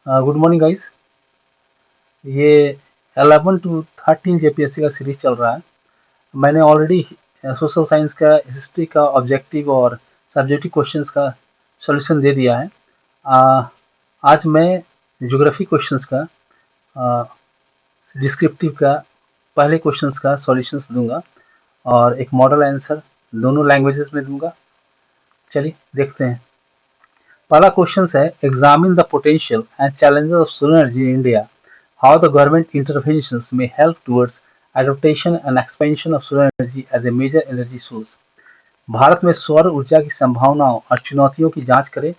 Good morning guys. ये 11 to 13 JPSC का series चल रहा है। मैंने ऑलरेडी सोशल साइंस का, हिस्ट्री का ऑब्जेक्टिव और सब्जेक्टिव क्वेश्चंस का सॉल्यूशन दे दिया है। आज मैं ज्योग्राफी क्वेश्चंस का, डिस्क्रिप्टिव का, पहले क्वेश्चंस का सॉल्यूशंस दूंगा और एक मॉडल आंसर दोनों लैंग्वेजेस में दूंगा। चलिए देखते हैं। पहला क्वेश्चन है, examine the potential and challenges of solar energy in India, how the government interventions may help towards adoption and expansion of solar energy as a major energy source. Bharat में सौर ऊर्जा की संभावनाओं और चुनौतियों की जांच करें।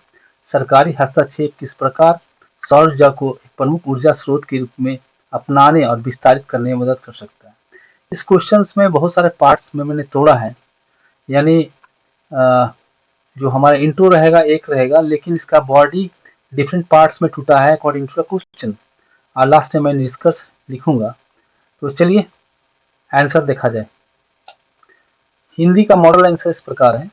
सरकारी हस्तक्षेप किस प्रकार सौर ऊर्जा को एक प्रमुख ऊर्जा स्रोत के रूप में अपनाने और विस्तारित करने में मदद कर सकता है। इस क्वेश्चन में बहुत सारे पार्ट्स में मैंने तोड़ा है, यानी जो हमारा इंट्रो रहेगा एक रहेगा, लेकिन इसका बॉडी डिफरेंट पार्ट्स में टूटा है अकॉर्डिंग टू द क्वेश्चन, और लास्ट में मैं निष्कर्ष लिखूंगा। तो चलिए आंसर देखा जाए। हिंदी का मॉडल आंसर इस प्रकार है।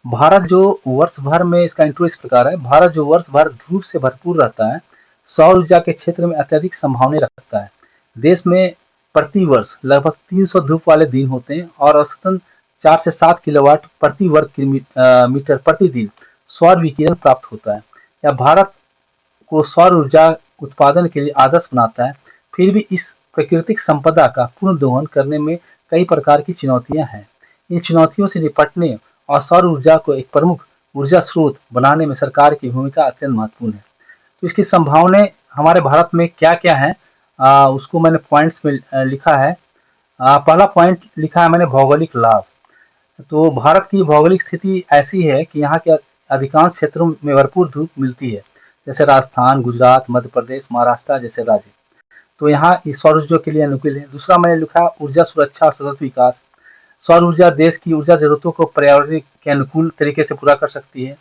भारत जो वर्ष भर में, इसका इंट्रो इस प्रकार है, भारत जो वर्ष भर धूप से भरपूर रहता है, सौर ऊर्जा के क्षेत्र में अत्यधिक संभावनाएं रखता है। देश में प्रति वर्ष लगभग 300 धूप वाले दिन होते हैं और औसतन 4 से 7 किलोवाट प्रति वर्ग मीटर प्रतिदिन सौर विकिरण प्राप्त होता है। यह भारत को सौर ऊर्जा उत्पादन के लिए आदर्श बनाता है। फिर भी इस प्राकृतिक संपदा का पूर्ण दोहन करने में कई प्रकार की चुनौतियां हैं। इन चुनौतियों से निपटने और सौर ऊर्जा को एक प्रमुख ऊर्जा स्रोत बनाने में सरकार की भूमिका अत्यंत महत्वपूर्ण है। तो इसकी संभावनाएं हमारे भारत में क्या क्या है, उसको मैंने पॉइंट्स में लिखा है। पहला पॉइंट लिखा है मैंने, भौगोलिक लाभ। तो भारत की भौगोलिक स्थिति ऐसी है कि यहाँ के अधिकांश क्षेत्रों में भरपूर धूप मिलती है, जैसे राजस्थान, गुजरात, मध्य प्रदेश, महाराष्ट्र जैसे राज्य। तो यहाँ इस सौर ऊर्जा के लिए अनुकूल है। दूसरा मैंने लिखा, ऊर्जा सुरक्षा और सतत विकास। सौर ऊर्जा देश की ऊर्जा जरूरतों को पर्यावरण के अनुकूल तरीके से पूरा कर सकती है।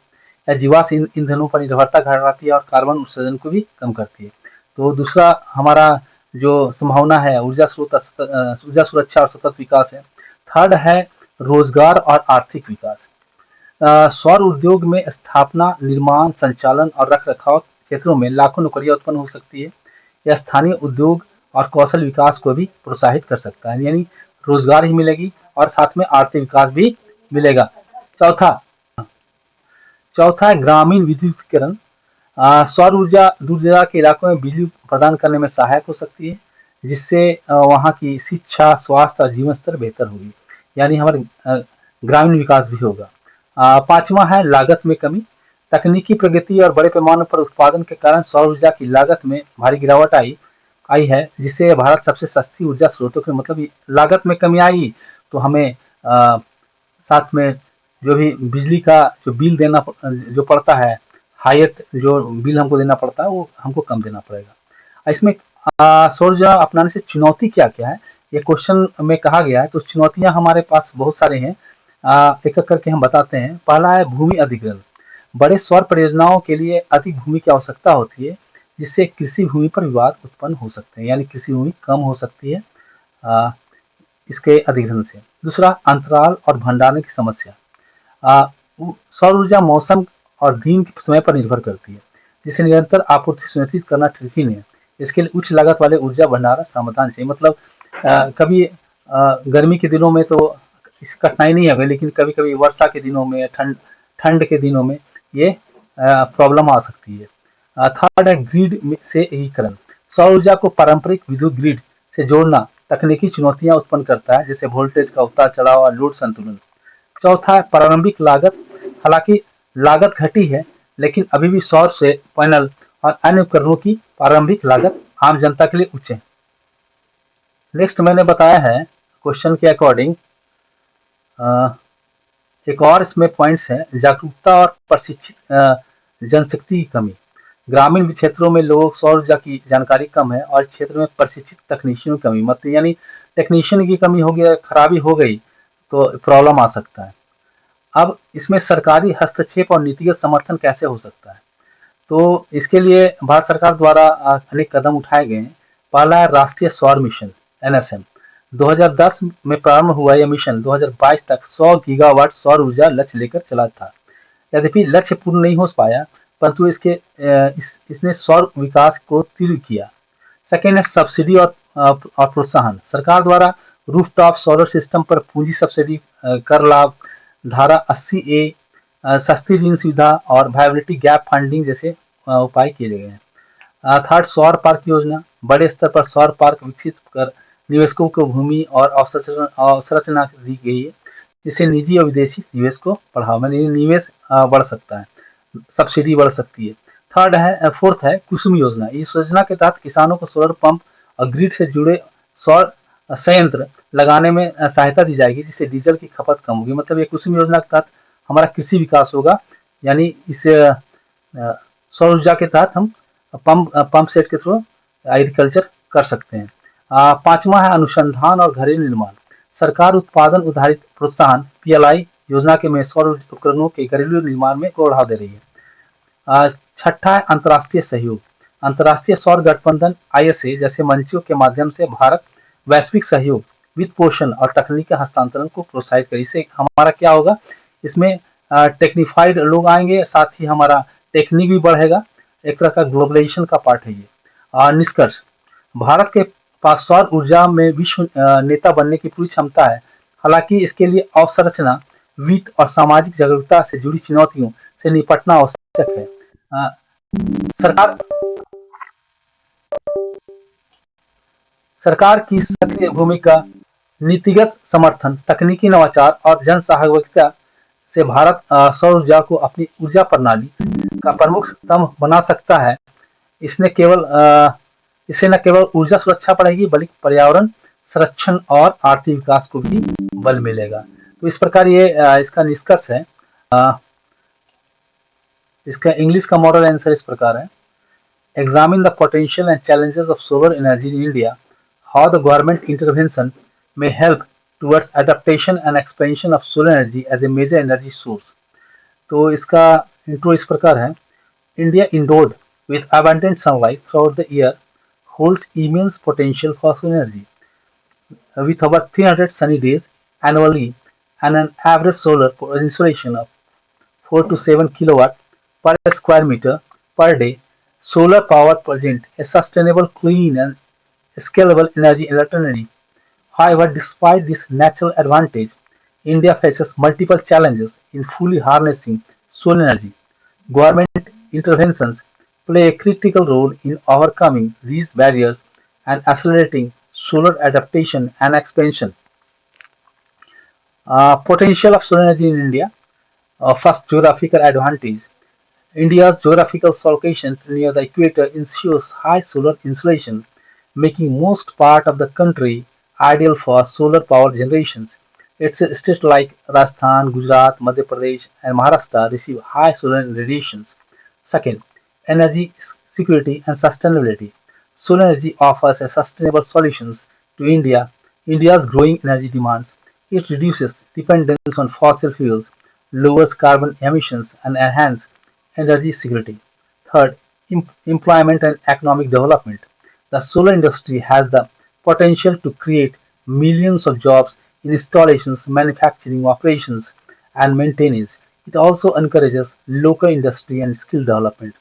यह जीवाश्म ईंधनों पर निर्भरता घटाती है और कार्बन उत्सर्जन को भी कम करती है। तो दूसरा हमारा जो संभावना है ऊर्जा स्रोत, ऊर्जा सुरक्षा और सतत विकास है। थर्ड है रोजगार और आर्थिक विकास। सौर उद्योग में स्थापना, निर्माण, संचालन और रख रखाव क्षेत्रों में लाखों नौकरियां उत्पन्न हो सकती है। यह स्थानीय उद्योग और कौशल विकास को भी प्रोत्साहित कर सकता है, यानी रोजगार ही मिलेगी और साथ में आर्थिक विकास भी मिलेगा। चौथा चौथा है ग्रामीण विद्युतीकरण। सौर ऊर्जा दूर दराज के इलाकों में बिजली प्रदान करने में सहायक हो सकती है, जिससे वहाँ की शिक्षा, स्वास्थ्य और जीवन स्तर बेहतर होगी, यानी हमारे ग्रामीण विकास भी होगा। पांचवा है लागत में कमी। तकनीकी प्रगति और बड़े पैमाने पर उत्पादन के कारण सौर ऊर्जा की लागत में भारी गिरावट आई है, जिससे भारत सबसे सस्ती ऊर्जा स्रोतों के, मतलब लागत में कमी आई तो हमें साथ में जो भी बिजली का जो बिल देना जो पड़ता है, हाईएस्ट जो बिल हमको देना पड़ता है, वो हमको कम देना पड़ेगा। इसमें सौर ऊर्जा अपनाने से चुनौती क्या क्या है, ये क्वेश्चन में कहा गया है। तो चुनौतियां हमारे पास बहुत सारे हैं, एक एक करके हम बताते हैं। पहला है भूमि अधिग्रहण। बड़े सौर परियोजनाओं के लिए अधिक भूमि की आवश्यकता होती है, जिससे कृषि भूमि पर विवाद उत्पन्न हो सकते हैं, यानी कृषि भूमि कम हो सकती है इसके अधिग्रहण से। दूसरा, अंतराल और भंडारण की समस्या। सौर ऊर्जा मौसम और दिन के समय पर निर्भर करती है, जिसे निरंतर आपूर्ति सुनिश्चित करना कठिन है। इसके लिए उच्च लागत वाले ऊर्जा भंडारण समाधान चाहिए। मतलब कभी गर्मी के दिनों में तो इस कठिनाई नहीं होगी, लेकिन कभी कभी वर्षा के दिनों में, ठंड के दिनों में ये प्रॉब्लम आ सकती है। थर्ड है ग्रिड से एकीकरण। सौर ऊर्जा को पारंपरिक विद्युत ग्रिड से जोड़ना तकनीकी चुनौतियां उत्पन्न करता है, जैसे वोल्टेज का उतार चढ़ाव और लोड संतुलन। चौथा है प्रारंभिक लागत। हालांकि लागत घटी है, लेकिन अभी भी सौर से पैनल और अन्य उपकरणों की प्रारंभिक लागत आम जनता के लिए उच्च है। नेक्स्ट मैंने बताया है क्वेश्चन के अकॉर्डिंग, एक और इसमें पॉइंट्स है, जागरूकता और प्रशिक्षित जनशक्ति की कमी। ग्रामीण क्षेत्रों में लोगों को सौर ऊर्जा की जानकारी कम है और क्षेत्र में प्रशिक्षित तकनीशियनों की कमी, मतलब यानी टेक्नीशियन की कमी हो गई, खराबी हो गई तो प्रॉब्लम आ सकता है। अब इसमें सरकारी हस्तक्षेप और नीतिगत समर्थन कैसे हो सकता है, तो इसके लिए भारत सरकार द्वारा अनेक कदम उठाए गए हैं। पहला है राष्ट्रीय सौर मिशन NSM। 2010 में प्रारंभ हुआ यह मिशन 2022 तक 100 गीगावाट सौर ऊर्जा लक्ष्य लेकर चला था। यद्यपि लक्ष्य पूर्ण नहीं हो पाया, परंतु इसने सौर विकास को तीव्र किया। सेकेंड है सब्सिडी और प्रोत्साहन। सरकार द्वारा रूफटॉप सोलर सिस्टम पर पूंजी सब्सिडी, कर लाभ, धारा 80A, सस्ती ऋण सुविधा और वायबिलिटी गैप फंडिंग जैसे उपाय किए गए हैं। थर्ड, सौर पार्क योजना। बड़े स्तर पर सौर पार्क विकसित कर निवेशकों को भूमि और अवसंरचना दी गई है, जिससे निजी और विदेशी निवेश को बढ़ावा मिले, निवेश बढ़ सकता है, सब्सिडी बढ़ सकती है। फोर्थ है कुसुम योजना। इस योजना के तहत किसानों को सोलर पंप और ग्रिड से जुड़े सौर संयंत्र लगाने में सहायता दी जाएगी, जिससे डीजल की खपत कम होगी। मतलब ये कुसुम योजना के तहत हमारा कृषि विकास होगा, यानी इस सौर ऊर्जा के तहत हम पंप सेट के थ्रू एग्रीकल्चर कर सकते हैं। पांचवा है अनुसंधान और घरेलू निर्माण। सरकार उत्पादन आधारित प्रोत्साहन PLI योजना के में सौर उपकरणों के घरेलू निर्माण में को बढ़ावा दे रही है। छठा है अंतर्राष्ट्रीय सहयोग। अंतर्राष्ट्रीय सौर गठबंधन ISA जैसे मंचों के माध्यम से भारत वैश्विक सहयोग, वित्त पोषण और तकनीकी हस्तांतरण को प्रोत्साहित करे। इससे हमारा क्या होगा, इसमें टेक्निफाइड लोग आएंगे, साथ ही हमारा टेक्निक भी बढ़ेगा। एक तरह का ग्लोबलाइजेशन का पार्ट है ये। निष्कर्ष, भारत के पास सौर ऊर्जा में विश्व नेता बनने की पूरी क्षमता है। हालांकि इसके लिए अवसंरचना, वित्त और सामाजिक जागरूकता से जुड़ी चुनौतियों से निपटना आवश्यक है। अ, सरकार सरकार की सक्रिय भूमिका, नीतिगत समर्थन, तकनीकी नवाचार और जन सहभागिता से भारत सौर ऊर्जा को अपनी ऊर्जा प्रणाली का प्रमुख स्तंभ बना सकता है। इसने केवल इससे न केवल ऊर्जा सुरक्षा बढ़ेगी, बल्कि पर्यावरण संरक्षण और आर्थिक विकास को भी बल मिलेगा। तो इस प्रकार ये इसका निष्कर्ष है। अ, इसका इंग्लिश का मॉडल आंसर इस प्रकार है: examine the potential and challenges of solar energy in India, how the government intervention may help towards adaptation and expansion of solar energy as a major energy source। तो इसका intro इस प्रकार है: India, endowed with abundant sunlight throughout the year, holds immense potential for solar energy. With over 300 sunny days annually and an average solar installation of 4 to 7 kilowatt per square meter per day, solar power presents a sustainable, clean, and scalable energy alternative. However, despite this natural advantage, India faces multiple challenges in fully harnessing solar energy. Government interventions play a critical role in overcoming these barriers and accelerating solar adaptation and expansion. Potential of solar energy in India. First, geographical advantage. India's geographical location near the equator ensures high solar insolation, making most part of the country ideal for solar power generations. Its states like Rajasthan, Gujarat, Madhya Pradesh, and Maharashtra receive high solar radiations. Second, energy security and sustainability. Solar energy offers a sustainable solutions to India's growing energy demands. It reduces dependence on fossil fuels, lowers carbon emissions, and enhances energy security. Third, employment and economic development. The solar industry has the potential to create millions of jobs in installations, manufacturing, operations, and maintenance. It also encourages local industry and skill development.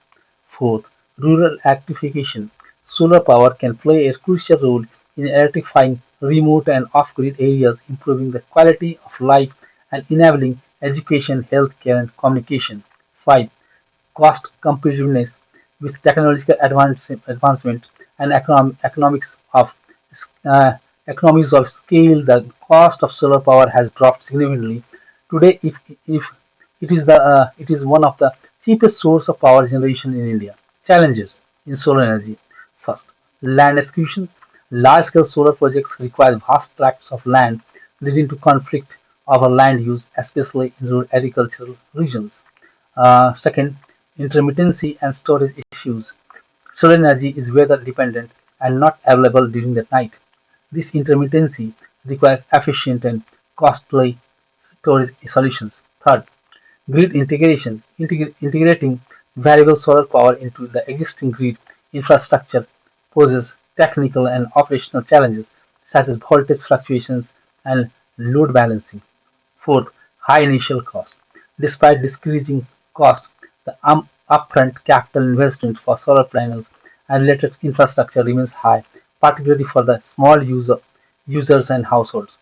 Fourth, rural electrification. Solar power can play a crucial role in electrifying remote and off-grid areas, improving the quality of life and enabling education, healthcare, and communication. 5. Cost competitiveness. With technological advancement and uh, economies of scale, the cost of solar power has dropped significantly. Today, if it is one of the cheapest source of power generation in India. Challenges in solar energy. First, land acquisition. Large-scale solar projects require vast tracts of land, leading to conflict over land use, especially in rural agricultural regions. Second, intermittency and storage issues. Solar energy is weather dependent and not available during the night. This intermittency requires efficient and costly storage solutions. Third, grid integration. Integrating variable solar power into the existing grid infrastructure poses technical and operational challenges such as voltage fluctuations and load balancing. Fourth, high initial cost. Despite decreasing cost, the upfront capital investment for solar panels and related infrastructure remains high, particularly for the small users and households.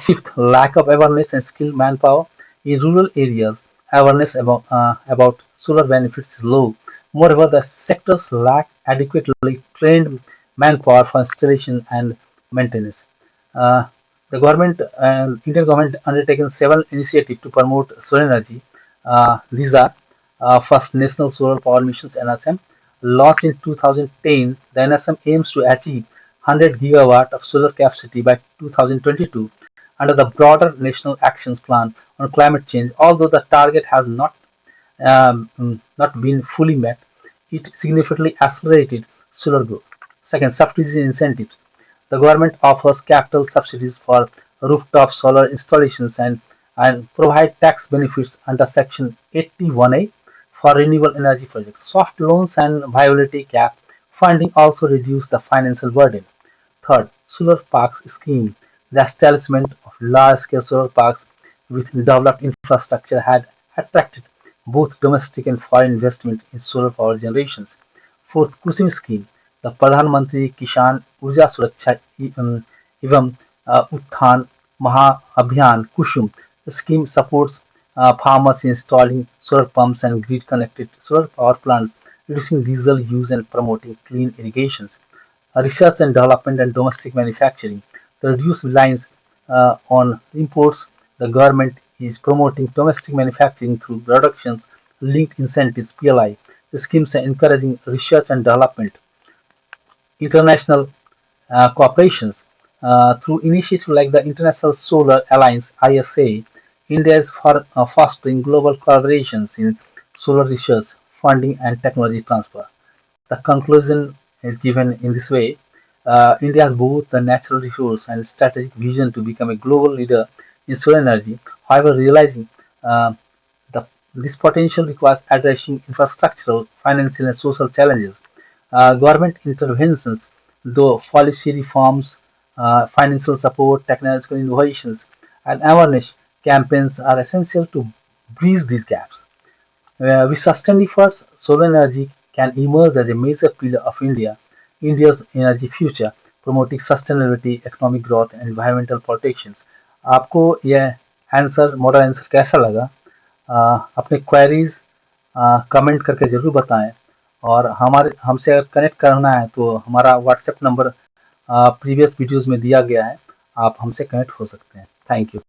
Fifth, lack of awareness and skilled manpower. In rural areas, awareness about solar benefits is low. Moreover, the sectors lack adequately trained manpower for installation and maintenance. Uh, the Indian government, undertaken several initiatives to promote solar energy. These are first National Solar Power Missions (NSM), launched in 2010. The NSM aims to achieve 100 gigawatt of solar capacity by 2022 under the broader National Action Plan on Climate Change. Although the target has not been fully met, it significantly accelerated solar growth. Second, subsidies and incentives. The government offers capital subsidies for rooftop solar installations and provide tax benefits under Section 81A for renewable energy projects. Soft loans and viability gap funding also reduce the financial burden. Third, solar parks scheme. The establishment of large-scale solar parks with developed infrastructure had attracted both domestic and foreign investment in solar power generations. Fourth, Kusum scheme. The Pradhan Mantri Kisan Urja Suraksha Evam Uthan Maha Kusum scheme supports farmers in installing solar pumps and grid-connected solar power plants, reducing diesel use and promoting clean irrigations. Research and development and domestic manufacturing. The reduced reliance on imports, the government is promoting domestic manufacturing through productions linked incentives (PLI). Schemes are encouraging research and development. International cooperations. Through initiatives like the International Solar Alliance (ISA), India is fostering global collaborations in solar research, funding, and technology transfer. The conclusion is given in this way. India has both the natural resource and strategic vision to become a global leader in solar energy. However, realizing uh, this potential requires addressing infrastructural, financial, and social challenges. Government interventions, though policy reforms, financial support, technological innovations, and awareness campaigns are essential to bridge these gaps. With sustained efforts, solar energy can emerge as a major pillar of India's energy future, promoting sustainability, economic growth, and environmental protections. आपको यह model answer कैसा लगा? अपने queries comment करके जरूर बताएं और हमारे हमसे अगर कनेक्ट करना है तो हमारा व्हाट्सएप नंबर प्रीवियस वीडियोस में दिया गया है, आप हमसे कनेक्ट हो सकते हैं। Thank you.